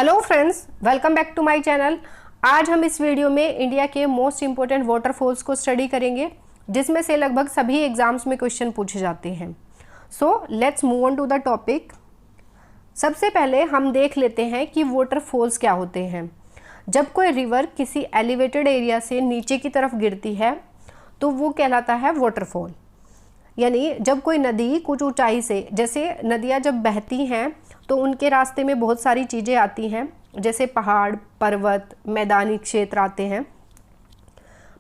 Hello friends, welcome back to my channel. आज हम इस वीडियो में इंडिया के मोस्ट इंपॉर्टेंट वाटरफॉल्स को स्टडी करेंगे, जिसमें से लगभग सभी एग्जाम्स में क्वेश्चन पूछे जाते हैं। So let's move on to the topic. सबसे पहले हम देख लेते हैं कि वाटरफॉल्स क्या होते हैं। जब कोई रिवर किसी एलिवेटेड एरिया से नीचे की तरफ गिरती है तो वो कहलाता है वाटरफॉल। यानी जब कोई नदी कुछ ऊंचाई से, जैसे नदियाँ जब बहती हैं तो उनके रास्ते में बहुत सारी चीज़ें आती हैं, जैसे पहाड़, पर्वत, मैदानी क्षेत्र आते हैं,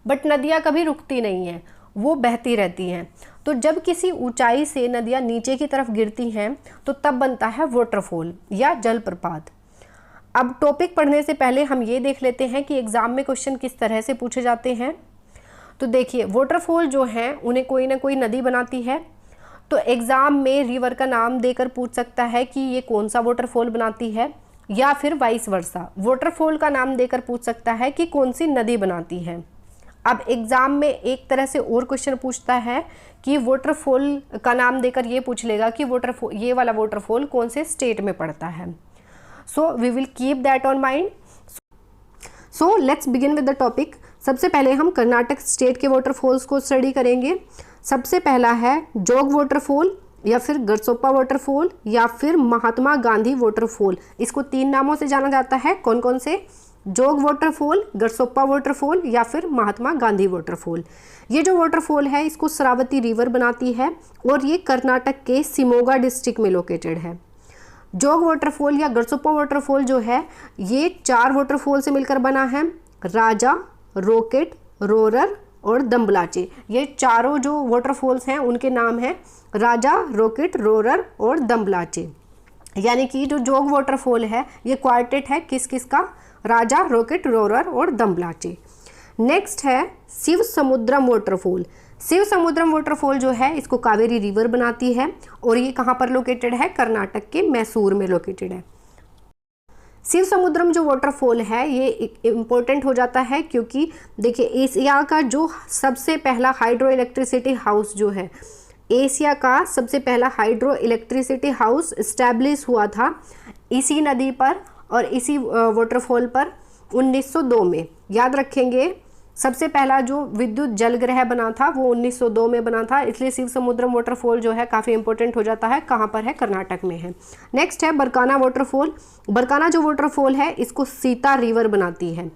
बट नदियाँ कभी रुकती नहीं हैं, वो बहती रहती हैं। तो जब किसी ऊंचाई से नदियाँ नीचे की तरफ गिरती हैं तो तब बनता है वाटरफॉल या जलप्रपात। अब टॉपिक पढ़ने से पहले हम ये देख लेते हैं कि एग्ज़ाम में क्वेश्चन किस तरह से पूछे जाते हैं। तो देखिए, वाटरफॉल जो हैं उन्हें कोई ना कोई नदी बनाती है, तो एग्ज़ाम में रिवर का नाम देकर पूछ सकता है कि ये कौन सा वाटरफॉल बनाती है, या फिर वाइस वर्सा वाटरफॉल का नाम देकर पूछ सकता है कि कौन सी नदी बनाती है। अब एग्ज़ाम में एक तरह से और क्वेश्चन पूछता है कि वाटरफॉल का नाम देकर ये पूछ लेगा कि वाटरफॉल, ये वाला वाटरफॉल कौन से स्टेट में पड़ता है। So we will keep that on mind. So let's begin with the topic. सबसे पहले हम कर्नाटक स्टेट के वाटरफॉल्स को स्टडी करेंगे। सबसे पहला है जोग वाटरफॉल, या फिर गरसोप्पा वाटरफॉल, या फिर महात्मा गांधी वाटरफॉल। इसको तीन नामों से जाना जाता है। कौन कौन से? जोग वाटरफॉल, गरसोप्पा वाटरफॉल, या फिर महात्मा गांधी वाटरफॉल। ये जो वाटरफॉल है इसको शरावती रिवर बनाती है और ये कर्नाटक के शिमोगा डिस्ट्रिक्ट में लोकेटेड है। जोग वाटरफॉल या गरसोप्पा वाटरफॉल जो है ये 4 वाटरफॉल से मिलकर बना है। राजा, रॉकेट, रोरर और दम्बलाचे, ये चारों जो वाटरफॉल्स हैं उनके नाम हैं राजा, रॉकेट, रोरर और दम्बलाचे। यानी कि जो जोग वाटरफॉल है ये क्वार्टेट है किस किस का? राजा, रॉकेट, रोरर और दम्बलाचे। नेक्स्ट है शिव समुद्रम वाटरफॉल। शिव समुद्रम वाटरफॉल जो है इसको कावेरी रिवर बनाती है और ये कहाँ पर लोकेटेड है? कर्नाटक के मैसूर में लोकेटेड है। शिव समुद्रम जो वाटरफॉल है ये इम्पोर्टेंट हो जाता है क्योंकि देखिए, एशिया का जो सबसे पहला हाइड्रो इलेक्ट्रिसिटी हाउस जो है, एशिया का सबसे पहला हाइड्रो इलेक्ट्रिसिटी हाउस इस्टेब्लिश हुआ था इसी नदी पर और इसी वाटरफॉल पर 1902 में। याद रखेंगे, सबसे पहला जो विद्युत जलग्रह बना था वो 1902 में बना था, इसलिए शिव समुद्रम वाटरफॉल जो है काफ़ी इंपॉर्टेंट हो जाता है। कहाँ पर है? कर्नाटक में है। नेक्स्ट है बरकाना वाटरफॉल। बरकाना जो वाटरफॉल है इसको सीता रिवर बनाती है।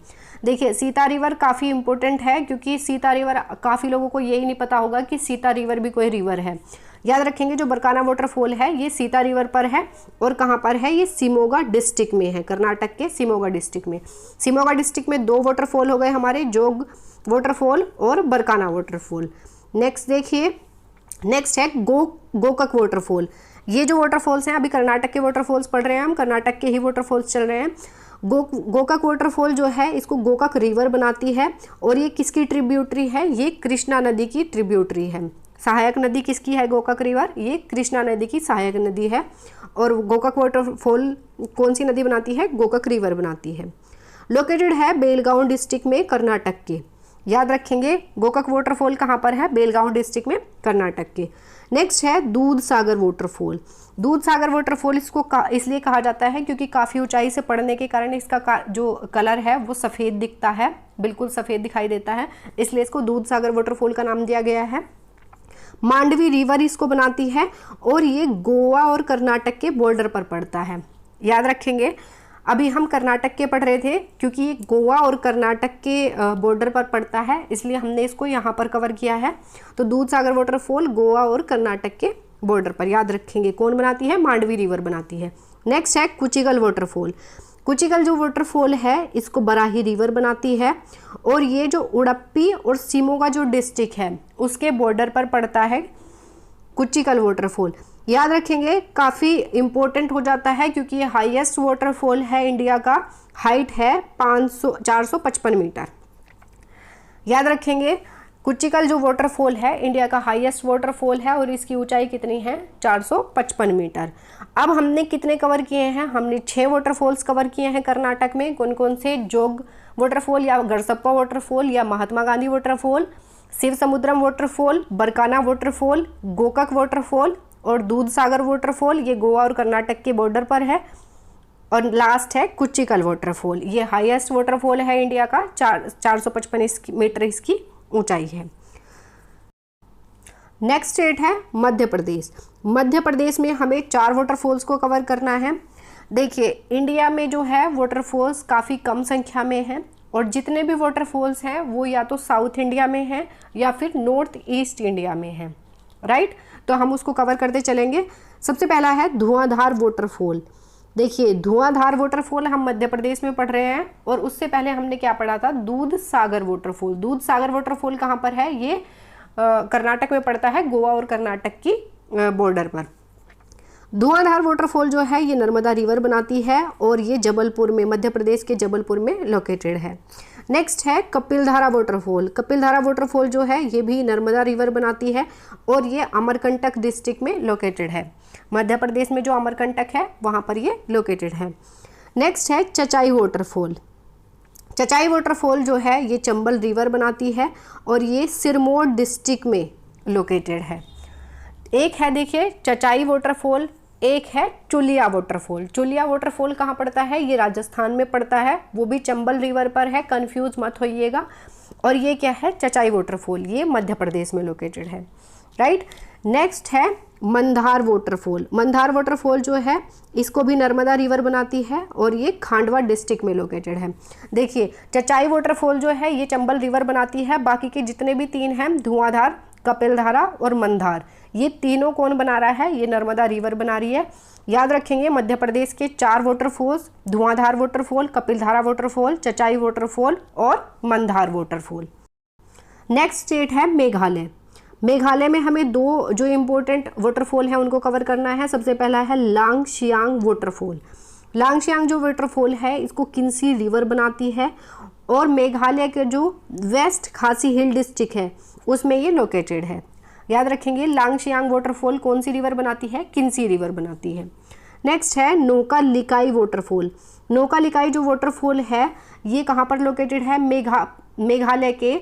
देखिए, सीता रिवर काफ़ी इंपॉर्टेंट है क्योंकि सीता रिवर, काफ़ी लोगों को यही नहीं पता होगा कि सीता रिवर भी कोई रिवर है। याद रखेंगे, जो बरकाना वाटरफॉल है ये सीता रिवर पर है और कहाँ पर है? ये शिमोगा डिस्ट्रिक्ट में है, कर्नाटक के शिमोगा डिस्ट्रिक्ट में। शिमोगा डिस्ट्रिक्ट में 2 वाटरफॉल हो गए हमारे, जोग वाटरफॉल और बरकाना वाटरफॉल। नेक्स्ट देखिए, नेक्स्ट है गोकक वाटरफॉल। ये जो वाटरफॉल्स हैं, अभी कर्नाटक के वाटरफॉल्स पढ़ रहे हैं हम, कर्नाटक के ही वाटरफॉल्स चल रहे हैं। गोकक वाटरफॉल जो है इसको गोकक रिवर बनाती है और ये किसकी ट्रिब्यूटरी है? ये कृष्णा नदी की ट्रिब्यूटरी है। सहायक नदी किसकी है? गोकक रिवर, ये कृष्णा नदी की सहायक नदी है। और गोकक वाटरफॉल कौन सी नदी बनाती है? गोकक रिवर बनाती है। लोकेटेड है बेलगांव डिस्ट्रिक्ट में, कर्नाटक के। याद रखेंगे, गोकक वाटरफॉल कहाँ पर है? बेलगांव डिस्ट्रिक्ट में, कर्नाटक के। नेक्स्ट है दूध सागर वाटरफॉल। दूध सागर वाटरफॉल इसको इसलिए कहा जाता है क्योंकि काफ़ी ऊंचाई से पड़ने के कारण इसका जो कलर है वो सफ़ेद दिखता है, बिल्कुल सफ़ेद दिखाई देता है, इसलिए इसको दूध सागर वाटरफॉल का नाम दिया गया है। मांडवी रिवर इसको बनाती है और ये गोवा और कर्नाटक के बॉर्डर पर पड़ता है। याद रखेंगे, अभी हम कर्नाटक के पढ़ रहे थे क्योंकि ये गोवा और कर्नाटक के बॉर्डर पर पड़ता है, इसलिए हमने इसको यहाँ पर कवर किया है। तो दूध सागर वाटरफॉल गोवा और कर्नाटक के बॉर्डर पर। याद रखेंगे, कौन बनाती है? मांडवी रिवर बनाती है। नेक्स्ट है कुचिगल वाटरफॉल। कुचिगल जो वाटरफॉल है इसको बराही रिवर बनाती है और ये जो उडुपी और शिमोगा जो डिस्ट्रिक्ट है उसके बॉर्डर पर पड़ता है कुचिगल वाटरफॉल। याद रखेंगे, काफ़ी इम्पोर्टेंट हो जाता है क्योंकि ये हाईएस्ट वाटरफॉल है इंडिया का, हाइट है 455 मीटर। याद रखेंगे, कुचिकल जो वाटरफॉल है इंडिया का हाईएस्ट वाटरफॉल है और इसकी ऊंचाई कितनी है? 455 मीटर। अब हमने कितने कवर किए हैं? हमने 6 वाटरफॉल्स कवर किए हैं कर्नाटक में। कौन कौन से? जोग वाटरफॉल या गरसप्पा वाटरफॉल या Mahatma Gandhi waterfall, Shiva Samudram waterfall, Barkana waterfall, Gokak waterfall और दूध सागर वाटरफॉल। ये गोवा और कर्नाटक के बॉर्डर पर है। और लास्ट है कुचिकल वाटरफॉल, ये हाईएस्ट वाटरफॉल है इंडिया का, 455 मीटर इसकी ऊंचाई है। नेक्स्ट स्टेट है मध्य प्रदेश। मध्य प्रदेश में हमें 4 वाटरफॉल्स को कवर करना है। देखिए इंडिया में जो है वाटरफॉल्स काफ़ी कम संख्या में हैं और जितने भी वाटरफॉल्स हैं वो या तो साउथ इंडिया में हैं या फिर नॉर्थ ईस्ट इंडिया में हैं, राइट। तो हम उसको कवर करते चलेंगे। सबसे पहला है धुआंधार वाटरफॉल। देखिए धुआंधार वाटरफॉल हम मध्य प्रदेश में पढ़ रहे हैं और उससे पहले हमने क्या पढ़ा था, दूध सागर वाटरफॉल। दूध सागर वाटरफॉल कहाँ पर है, ये कर्नाटक में पड़ता है, गोवा और कर्नाटक की बॉर्डर पर। धुआंधार वाटरफॉल जो है ये नर्मदा रिवर बनाती है और ये जबलपुर में, मध्य प्रदेश के जबलपुर में लोकेटेड है। नेक्स्ट है कपिलधारा वाटरफॉल। कपिलधारा वाटरफॉल जो है ये भी नर्मदा रिवर बनाती है और ये अमरकंटक डिस्ट्रिक्ट में लोकेटेड है। मध्य प्रदेश में जो अमरकंटक है वहाँ पर ये लोकेटेड है। नेक्स्ट है चचाई वाटरफॉल। चचाई वाटरफॉल जो है ये चंबल रिवर बनाती है और ये सिरमौर डिस्ट्रिक्ट में लोकेटेड है। एक है देखिए चचाई वाटरफॉल, एक है चुलिया वाटरफॉल। चुलिया वाटरफॉल कहाँ पड़ता है, ये राजस्थान में पड़ता है, वो भी चंबल रिवर पर है, कंफ्यूज मत होइएगा। और ये क्या है चचाई वाटरफॉल, ये मध्य प्रदेश में लोकेटेड है, राइट। नेक्स्ट है मंदार वाटरफॉल। मंदार वाटरफॉल जो है इसको भी नर्मदा रिवर बनाती है और ये खांडवा डिस्ट्रिक्ट में लोकेटेड है। देखिए चचाई वाटरफॉल जो है ये चंबल रिवर बनाती है, बाकी के जितने भी 3 हैं धुआंधार, कपिलधारा और मंदार, ये तीनों कौन बना रहा है, ये नर्मदा रिवर बना रही है। याद रखेंगे मध्य प्रदेश के 4 वाटरफॉल्स, धुआंधार waterfall, Kapildhara waterfall, Chachai waterfall और मंदार वाटरफॉल। नेक्स्ट स्टेट है मेघालय। मेघालय में हमें 2 जो इम्पोर्टेंट वाटरफॉल हैं उनको कवर करना है। सबसे पहला है लांगशियांग वाटरफॉल। लांगशियांग जो वाटरफॉल है इसको किन्सी रिवर बनाती है और मेघालय के जो वेस्ट खासी हिल डिस्ट्रिक्ट है उसमें ये लोकेटेड है। याद रखेंगे लांगशियांग वाटरफॉल कौन सी रिवर बनाती है, किन्सी रिवर बनाती है। नेक्स्ट है नोका लिकाई वाटरफॉल। नोका लिकाई जो वाटरफॉल है ये कहाँ पर लोकेटेड है, मेघालय के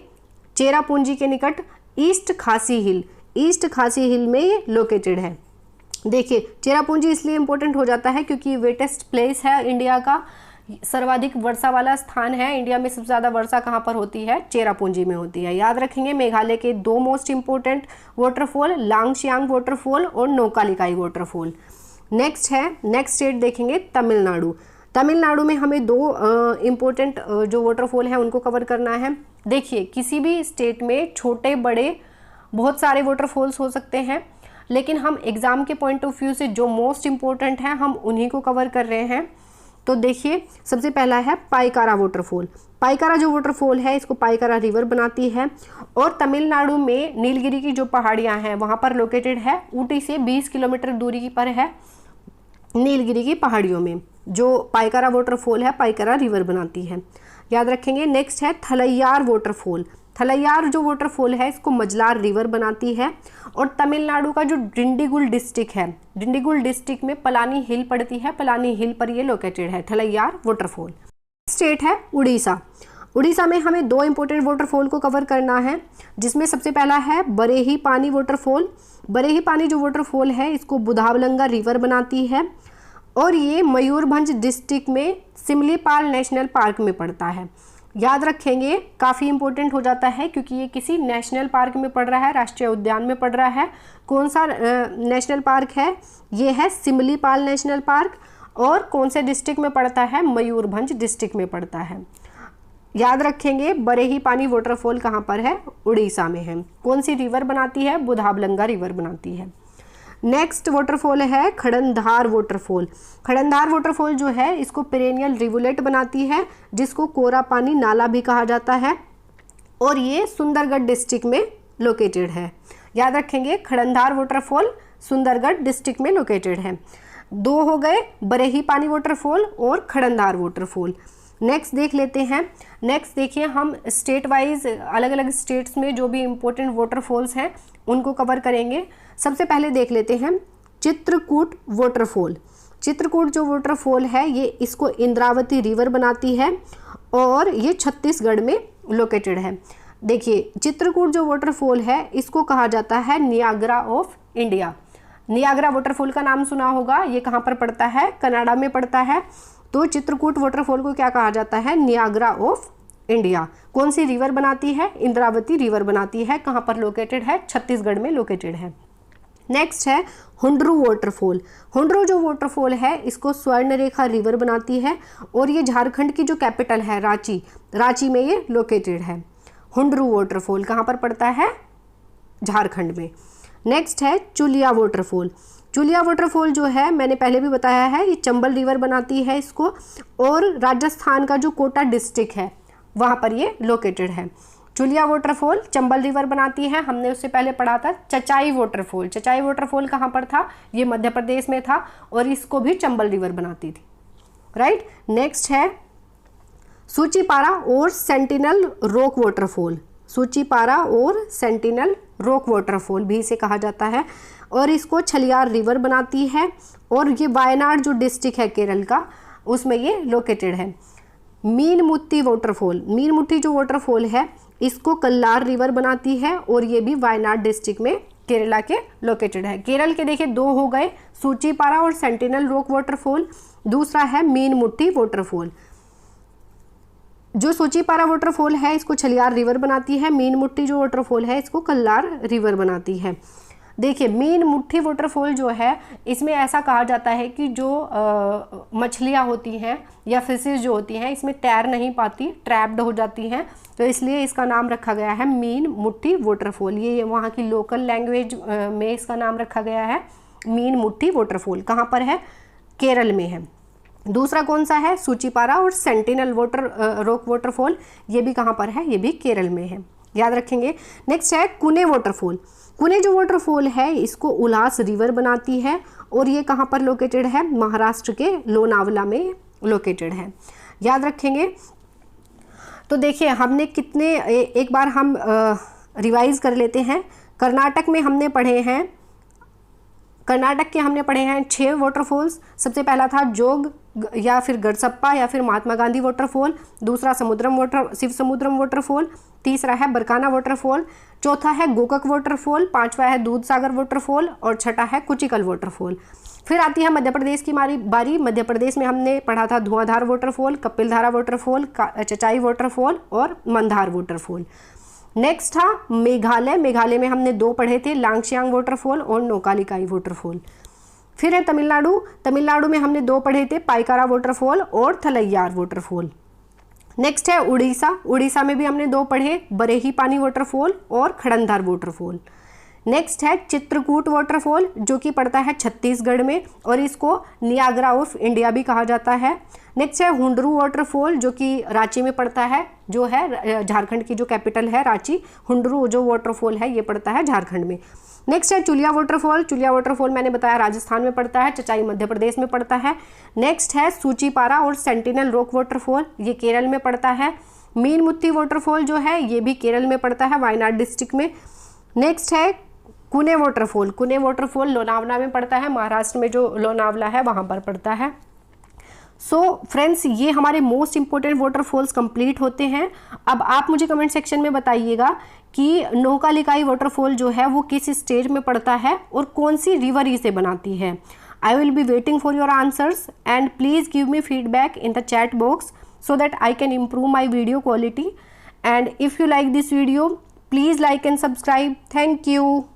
चेरापूंजी के निकट ईस्ट खासी हिल, ईस्ट खासी हिल में ये लोकेटेड है। देखिए चेरापूंजी इसलिए इम्पोर्टेंट हो जाता है क्योंकि वेटेस्ट प्लेस है, इंडिया का सर्वाधिक वर्षा वाला स्थान है। इंडिया में सबसे ज़्यादा वर्षा कहाँ पर होती है, चेरापूंजी में होती है। याद रखेंगे मेघालय के 2 most important waterfall, Langshiang waterfall और नोका लिकाई वाटरफॉल। नेक्स्ट है, नेक्स्ट स्टेट देखेंगे तमिलनाडु। तमिलनाडु में हमें 2 इम्पोर्टेंट जो वाटरफॉल हैं उनको कवर करना है। देखिए किसी भी स्टेट में छोटे बड़े बहुत सारे वाटरफॉल्स हो सकते हैं, लेकिन हम एग्ज़ाम के पॉइंट ऑफ व्यू से जो मोस्ट इम्पोर्टेंट हैं हम उन्हीं को कवर कर रहे हैं। तो देखिए सबसे पहला है पाइकारा वाटरफॉल। पाइकारा जो वाटरफॉल है इसको पाइकारा रिवर बनाती है और तमिलनाडु में नीलगिरी की जो पहाड़ियाँ हैं वहाँ पर लोकेटेड है। ऊटी से 20 किलोमीटर दूरी पर है नीलगिरी की पहाड़ियों में जो पाइकारा वाटरफॉल है, पाइकारा रिवर बनाती है। याद रखेंगे। नेक्स्ट है थलैयार वाटरफॉल। थलैयार जो वाटरफॉल है इसको मजलार रिवर बनाती है और तमिलनाडु का जो डिंडीगुल डिस्ट्रिक्ट है, डिंडीगुल डिस्ट्रिक्ट में पलानी हिल पड़ती है, पलानी हिल पर ये लोकेटेड है थलैयार वाटरफॉल। स्टेट है उड़ीसा। उड़ीसा में हमें 2 इंपॉर्टेंट वाटरफॉल को कवर करना है, जिसमें सबसे पहला है बरेही पानी वाटरफॉल। बरेही पानी जो वाटरफॉल है इसको बुधावलंगा रिवर बनाती है और ये मयूरभंज डिस्ट्रिक्ट में सिमलीपाल नेशनल पार्क में पड़ता है। याद रखेंगे काफ़ी इंपॉर्टेंट हो जाता है क्योंकि ये किसी नेशनल पार्क में पड़ रहा है, राष्ट्रीय उद्यान में पड़ रहा है। कौन सा नेशनल पार्क है, ये है सिमलीपाल नेशनल पार्क और कौन से डिस्ट्रिक्ट में पड़ता है, मयूरभंज डिस्ट्रिक्ट में पड़ता है। याद रखेंगे बरेही पानी वाटरफॉल कहाँ पर है, उड़ीसा में है। कौन सी रिवर बनाती है, बुधावलंगा रिवर बनाती है। नेक्स्ट वाटरफॉल है खड़ंधार वाटरफॉल। खड़ंधार वाटरफॉल जो है इसको पेरेनियल रिवुलेट बनाती है जिसको कोरा पानी नाला भी कहा जाता है और ये सुंदरगढ़ डिस्ट्रिक्ट में लोकेटेड है। याद रखेंगे खड़ंधार वाटरफॉल सुंदरगढ़ डिस्ट्रिक्ट में लोकेटेड है। 2 हो गए, बरेही पानी वाटरफॉल और खड़ंधार वाटरफॉल। नेक्स्ट देख लेते हैं। नेक्स्ट देखिए हम स्टेट वाइज अलग अलग स्टेट्स में जो भी इम्पोर्टेंट वाटरफॉल्स हैं उनको कवर करेंगे। सबसे पहले देख लेते हैं चित्रकूट वाटरफॉल। चित्रकूट जो वाटरफॉल है ये इसको इंद्रावती रिवर बनाती है और ये छत्तीसगढ़ में लोकेटेड है। देखिए चित्रकूट जो वाटरफॉल है इसको कहा जाता है Niagara of India. Niagara waterfall का नाम सुना होगा, ये कहाँ पर पड़ता है, कनाडा में पड़ता है। तो चित्रकूट वाटरफॉल को क्या कहा जाता है? Niagara of India. कौन सी रिवर बनाती है? इंद्रावती रिवर बनाती है। कहाँ पर लोकेटेड है? छत्तीसगढ़ में लोकेटेड है। नेक्स्ट है हुंडरू वाटरफॉल। हुंडरू जो वाटरफॉल है इसको स्वर्ण रेखा रिवर बनाती है और ये झारखंड की जो कैपिटल है रांची, रांची में ये लोकेटेड है। हुंडरू वाटरफॉल कहाँ पर पड़ता है? झारखंड में। नेक्स्ट है चुलिया वाटरफॉल। चुलिया वाटरफॉल जो है मैंने पहले भी बताया है, ये चंबल रिवर बनाती है इसको, और राजस्थान का जो कोटा डिस्ट्रिक्ट है वहाँ पर ये लोकेटेड है। चुलिया वाटरफॉल चंबल रिवर बनाती है। हमने उससे पहले पढ़ा था चचाई वाटरफॉल। चचाई वाटरफॉल कहाँ पर था? ये मध्य प्रदेश में था और इसको भी चंबल रिवर बनाती थी, राइट। नेक्स्ट है सूचीपारा और सेंटिनल रॉक वाटरफॉल। सूचीपारा और सेंटिनल रॉक वाटरफॉल भी इसे कहा जाता है और इसको छलियार रिवर बनाती है और ये वायनाड जो डिस्ट्रिक्ट है केरल का उसमें ये लोकेटेड है। मीनमुत्ती वाटरफॉल, मीनमुट्टी जो वाटरफॉल है इसको कल्लार रिवर बनाती है और ये भी वायनाड डिस्ट्रिक्ट में केरला के लोकेटेड है। केरल के देखिए दो हो गए, सूचीपारा और सेंटिनल रॉक वाटरफॉल। दूसरा है मीनमुट्टी वाटरफॉल। जो सूचीपारा वाटरफॉल है इसको छलियार रिवर बनाती है, मीनमुट्टी जो वाटरफॉल है इसको कल्लार रिवर बनाती है। देखिए मीनमुट्ठी वाटरफॉल जो है इसमें ऐसा कहा जाता है कि जो मछलियाँ होती हैं या फिशेज जो होती हैं इसमें तैर नहीं पाती, ट्रैप्ड हो जाती हैं, तो इसलिए इसका नाम रखा गया है मीनमुट्ठी वाटरफॉल। ये वहाँ की लोकल लैंग्वेज में इसका नाम रखा गया है मीनमुट्ठी वाटरफॉल। कहाँ पर है? केरल में है। दूसरा कौन सा है? सूचीपारा और सेंटिनल रॉक वाटरफॉल। ये भी कहाँ पर है? ये भी केरल में है, याद रखेंगे। नेक्स्ट है कुने वाटरफॉल। कुने जो वाटरफॉल है इसको उल्हास रिवर बनाती है और ये कहाँ पर लोकेटेड है? महाराष्ट्र के लोनावला में लोकेटेड है, याद रखेंगे। तो देखिए हमने कितने एक बार हम रिवाइज कर लेते हैं। कर्नाटक में हमने पढ़े हैं, कर्नाटक के हमने पढ़े हैं 6 वाटरफॉल्स। सबसे पहला था जोग या फिर गड़सप्पा या फिर महात्मा गांधी वाटरफॉल। दूसरा शिव समुद्रम वाटरफॉल। तीसरा है बरकाना वाटरफॉल। चौथा है गोकक वाटरफॉल। पांचवा है दूध सागर वाटरफॉल और छठा है कुचिकल वाटरफॉल। फिर आती है मध्य प्रदेश की बारी। मध्य प्रदेश में हमने पढ़ा था धुआंधार waterfall, Kapildhara waterfall, Chachai waterfall और मंदार वाटरफॉल। नेक्स्ट था मेघालय। मेघालय में हमने 2 पढ़े थे, लांगश्यांग वाटरफॉल और नोकालिकाई वाटरफॉल। फिर है तमिलनाडु। तमिलनाडु में हमने 2 पढ़े थे, पाइकारा वाटरफॉल और थलैयार वाटरफॉल। नेक्स्ट है उड़ीसा। उड़ीसा में भी हमने 2 पढ़े, बरेही पानी वाटरफॉल और खड़ंधार वाटरफॉल। नेक्स्ट है चित्रकूट वाटरफॉल जो कि पड़ता है छत्तीसगढ़ में और इसको नियाग्रा ऑफ इंडिया भी कहा जाता है। नेक्स्ट है हुंडरू वाटरफॉल जो कि रांची में पड़ता है, जो है झारखंड की जो कैपिटल है रांची। हुंडरू जो वाटरफॉल है ये पड़ता है झारखंड में। नेक्स्ट है चुलिया वाटरफॉल। चुलिया वाटरफॉल मैंने बताया राजस्थान में पड़ता है, चचाई मध्य प्रदेश में पड़ता है। नेक्स्ट है सूचीपारा और सेंटिनल रॉक वाटरफॉल, ये केरल में पड़ता है। मीनमुत्ती वाटरफॉल जो है ये भी केरल में पड़ता है, वायनाड डिस्ट्रिक्ट में। नेक्स्ट है कुने वाटरफॉल। कुने वाटरफॉल लोनावला में पड़ता है, महाराष्ट्र में जो लोनावला है वहाँ पर पड़ता है। सो फ्रेंड्स ये हमारे मोस्ट इंपॉर्टेंट वाटरफॉल्स कंप्लीट होते हैं। अब आप मुझे कमेंट सेक्शन में बताइएगा कि नोकालिकाई वाटरफॉल जो है वो किस स्टेट में पड़ता है और कौन सी रिवर इसे बनाती है। I will be waiting for your answers and please give me feedback in the chat box so that I can improve my video quality. And if you like this video, please like and subscribe. Thank you.